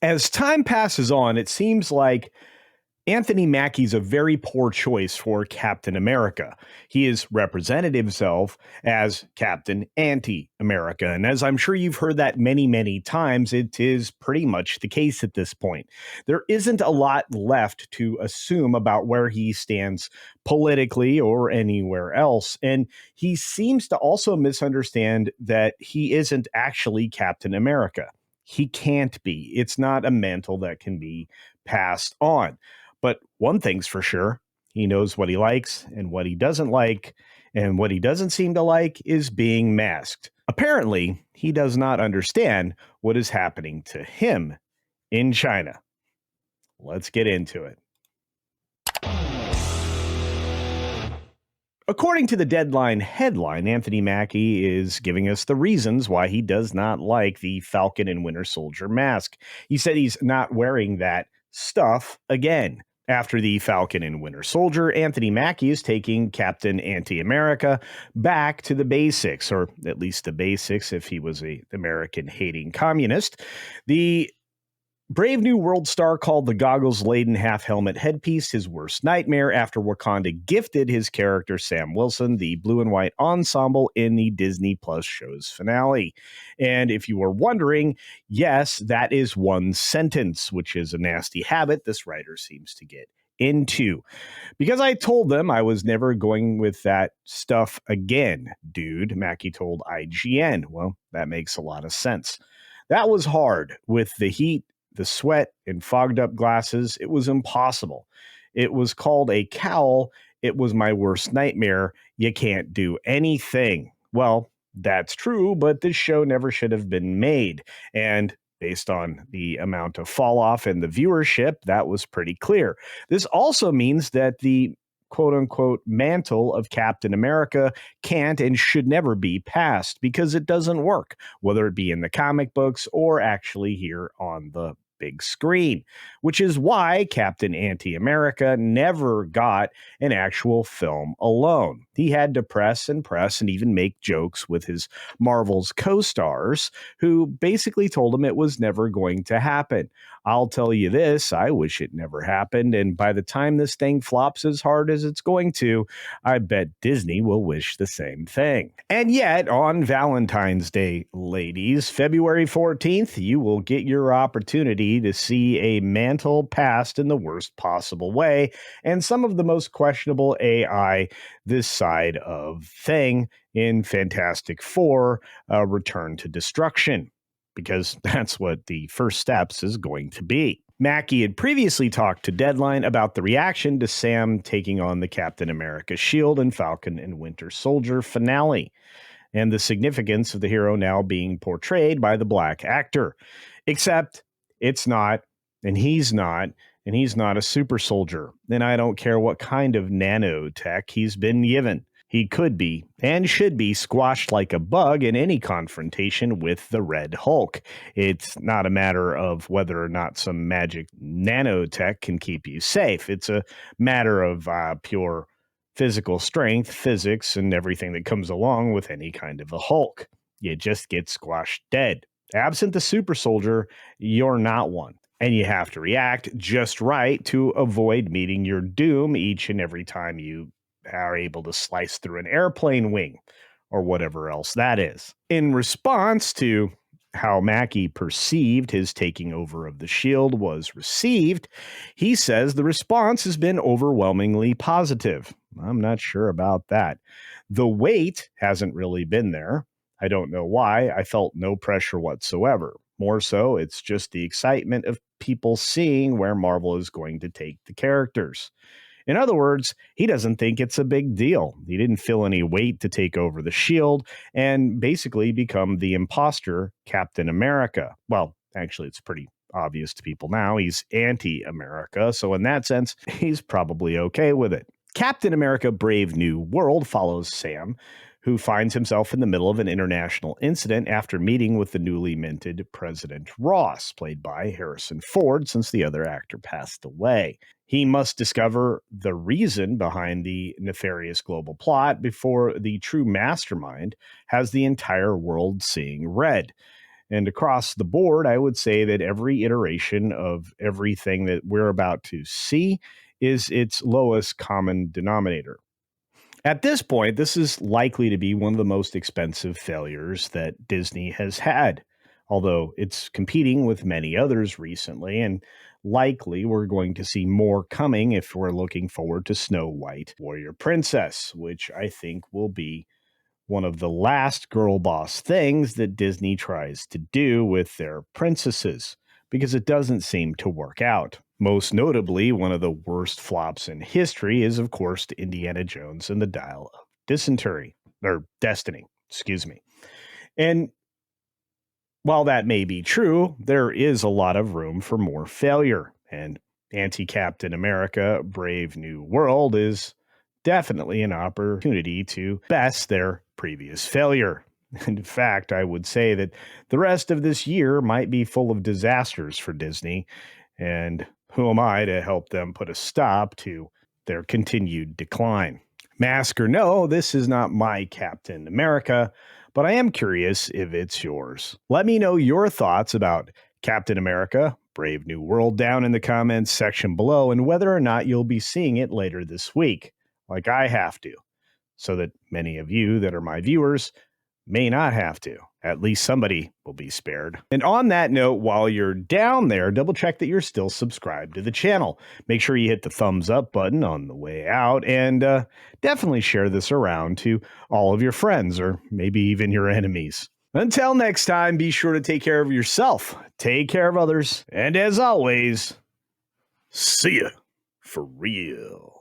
As time passes on, it seems like Anthony Mackie's a very poor choice for Captain America. He has represented himself as Captain Anti-America. And as I'm sure you've heard that many, many times, it is pretty much the case at this point. There isn't a lot left to assume about where he stands politically or anywhere else. And he seems to also misunderstand that he isn't actually Captain America. He can't be. It's not a mantle that can be passed on. But one thing's for sure, he knows what he likes and what he doesn't like, and what he doesn't seem to like is being masked. Apparently, he does not understand what is happening to him in China. Let's get into it. According to the Deadline headline, Anthony Mackie is giving us the reasons why he does not like the Falcon and Winter Soldier mask. He said he's not wearing that stuff again. After the Falcon and Winter Soldier, Anthony Mackie is taking Captain Anti-America back to the basics, or at least the basics if he was an American-hating communist. The Brave New World star called the goggles-laden half-helmet headpiece his worst nightmare after Wakanda gifted his character Sam Wilson the blue and white ensemble in the Disney Plus show's finale. And if you were wondering, yes, that is one sentence, which is a nasty habit this writer seems to get into. Because I told them I was never going with that stuff again, dude, Mackie told IGN. Well, that makes a lot of sense. That was hard with the heat, the sweat, and fogged up glasses. It was impossible. It was called a cowl. It was my worst nightmare. You can't do anything. Well, that's true, but this show never should have been made. And based on the amount of fall off and the viewership, that was pretty clear. This also means that the quote unquote mantle of Captain America can't and should never be passed because it doesn't work, whether it be in the comic books or actually here on the big screen, which is why Captain Anti-America never got an actual film alone. He had to press and even make jokes with his Marvel's co-stars who basically told him it was never going to happen. I'll tell you this, I wish it never happened, and by the time this thing flops as hard as it's going to, I bet Disney will wish the same thing. And yet, on Valentine's Day, ladies, February 14th, you will get your opportunity to see a mantle passed in the worst possible way, and some of the most questionable AI this side of thing in Fantastic Four, Return to Destruction, because that's what the first steps is going to be. Mackie had previously talked to Deadline about the reaction to Sam taking on the Captain America shield in Falcon and Winter Soldier finale, and the significance of the hero now being portrayed by the black actor. Except it's not, and he's not a super soldier, and I don't care what kind of nanotech he's been given. He could be and should be squashed like a bug in any confrontation with the Red Hulk. It's not a matter of whether or not some magic nanotech can keep you safe. It's a matter of pure physical strength, physics, and everything that comes along with any kind of a Hulk. You just get squashed dead. Absent the super soldier, you're not one. And you have to react just right to avoid meeting your doom each and every time you are able to slice through an airplane wing or whatever else that is. In response to how Mackie perceived his taking over of the shield was received, he says the response has been overwhelmingly positive. I'm not sure about that. The weight hasn't really been there. I don't know why. I felt no pressure whatsoever. More so, it's just the excitement of people seeing where Marvel is going to take the characters. In other words, he doesn't think it's a big deal. He didn't feel any weight to take over the shield and basically become the imposter Captain America. Well, actually, it's pretty obvious to people now. He's anti-America, so in that sense, he's probably okay with it. Captain America Brave New World follows Sam, who finds himself in the middle of an international incident after meeting with the newly minted President Ross, played by Harrison Ford, since the other actor passed away. He must discover the reason behind the nefarious global plot before the true mastermind has the entire world seeing red. And across the board, I would say that every iteration of everything that we're about to see is its lowest common denominator. At this point, this is likely to be one of the most expensive failures that Disney has had, although it's competing with many others recently, and likely we're going to see more coming if we're looking forward to Snow White, Warrior Princess, which I think will be one of the last girl boss things that Disney tries to do with their princesses, because it doesn't seem to work out. Most notably, one of the worst flops in history is, of course, Indiana Jones and the Dial of Dysentery, or Destiny, excuse me. And while that may be true, there is a lot of room for more failure. And Anti Captain America Brave New World is definitely an opportunity to best their previous failure. In fact, I would say that the rest of this year might be full of disasters for Disney. And who am I to help them put a stop to their continued decline? Mask or no, this is not my Captain America, but I am curious if it's yours. Let me know your thoughts about Captain America, Brave New World down in the comments section below, and whether or not you'll be seeing it later this week, like I have to, so that many of you that are my viewers may not have to. At least somebody will be spared. And on that note, while you're down there, double check that you're still subscribed to the channel. Make sure you hit the thumbs up button on the way out, and definitely share this around to all of your friends or maybe even your enemies. Until next time, be sure to take care of yourself, take care of others, and as always, see ya for real.